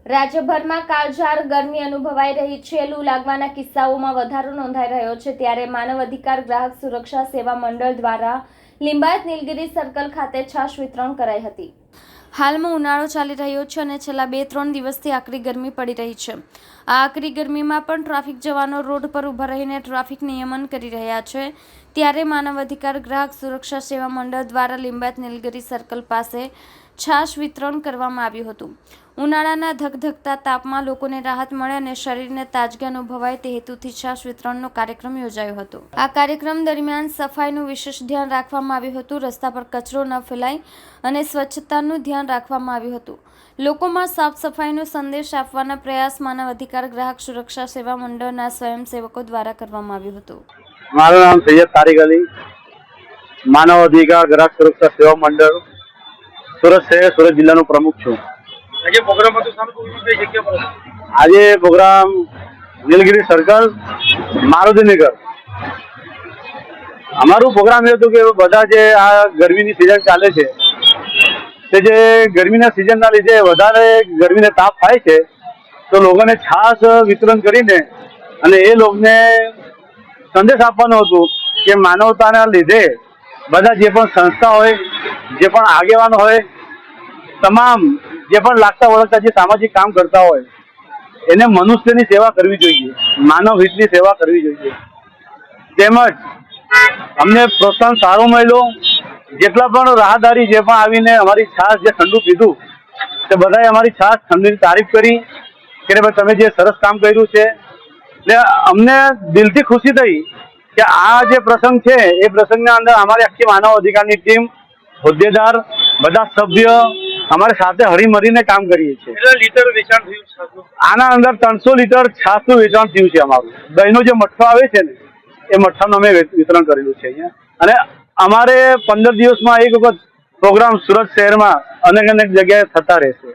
રાજ્યભરમાં કાળઝાળ ગરમી અનુભવાઈ રહી છે। લૂ લાગવાના કિસ્સાઓમાં વધારો નોંધાઈ રહ્યો છે, ત્યારે માનવ અધિકાર ગ્રાહક સુરક્ષા સેવા મંડળ દ્વારા લિંબાયત નીલગિરી સર્કલ ખાતે છાશ વિતરણ કરાઈ હતી। હાલમાં ઉનાળો ચાલી રહ્યો છે અને છેલ્લા 2-3 દિવસથી આકરી ગરમી પડી રહી છે। આ આકરી ગરમીમાં પણ ટ્રાફિક જવાનો રોડ પર ઊભા રહીને ટ્રાફિક નિયમન કરી રહ્યા છે, ત્યારે માનવ અધિકાર ગ્રાહક સુરક્ષા સેવા મંડળ દ્વારા લિંબાયત નીલગિરી સર્કલ પાસે છાશ વિતરણ કરવામાં આવ્યું હતું। ઉનાળાના ધગધગતા તાપમાં લોકોને રાહત મળે અને શરીરને તાજગી અનુભવાય તે હેતુથી છાશ વિતરણનો કાર્યક્રમ યોજાયો હતો। આ કાર્યક્રમ દરમિયાન સફાઈનું વિશેષ ધ્યાન રાખવામાં આવ્યું હતું, રસ્તા પર કચરો ન ફેલાય અને સ્વચ્છતાનું ધ્યાન રાખવામાં આવ્યું હતું। લોકોમાં સાફ સફાઈનો સંદેશ આપવાના પ્રયાસ માનવ અધિકાર ગ્રાહક સુરક્ષા સેવા મંડળના સ્વયંસેવકો દ્વારા કરવામાં આવ્યું હતું। મારું નામ સૈયદ તારિક અલી, માનવ અધિકાર ગ્રાહક સુરક્ષા સેવા મંડળ સુરત શહેર સુરત જિલ્લાનો પ્રમુખ છું। આજે પ્રોગ્રામ નીલગિરી સર્કલ મારુતિનગર। અમારું પ્રોગ્રામ એ હતું કે બધા જે આ ગરમીની સિઝન ચાલે છે તે જે ગરમીના સિઝનના લીધે વધારે ગરમીને તાપ થાય છે, તો લોકોને છાશ વિતરણ કરીને અને એ લોકોને સંદેશ આપવાનો હતું કે માનવતાના લીધે બધા જે પણ સંસ્થા હોય, જે પણ આગેવાનો હોય, તમામ જે પણ લાગતા વળગતા જે સામાજિક કામ કરતા હોય એને મનુષ્યની સેવા કરવી જોઈએ, માનવ હિતની સેવા કરવી જોઈએ। તેમજ અમને પ્રોત્સાહન સારું મળ્યું। જેટલા પણ રાહદારી જે પણ આવીને અમારી છાશ જે ઠંડુ પીધું તે બધાએ અમારી છાશ ઠંડીની તારીફ કરી કે ભાઈ તમે જે સરસ કામ કર્યું છે। એટલે અમને દિલથી ખુશી થઈ કે આ જે પ્રસંગ છે એ પ્રસંગના અંદર અમારી આખી માનવ અધિકારની ટીમ, હોદ્દેદાર, બધા સભ્ય અમારી સાથે હળીમળીને કામ કરીએ છીએ। કેટલા લીટર વેચાણ થયું છાશનું? આના અંદર 300 લીટર છાશનું વેચાણ થયું છે। અમારું દહીંનો જે મઠ્ઠો આવે છે ને એ મઠ્ઠાનું અમે વિતરણ કરેલું છે અહીંયા। અને અમારે 15 દિવસમાં એક વખત પ્રોગ્રામ સુરત શહેરમાં અનેક જગ્યાએ થતા રહેશે।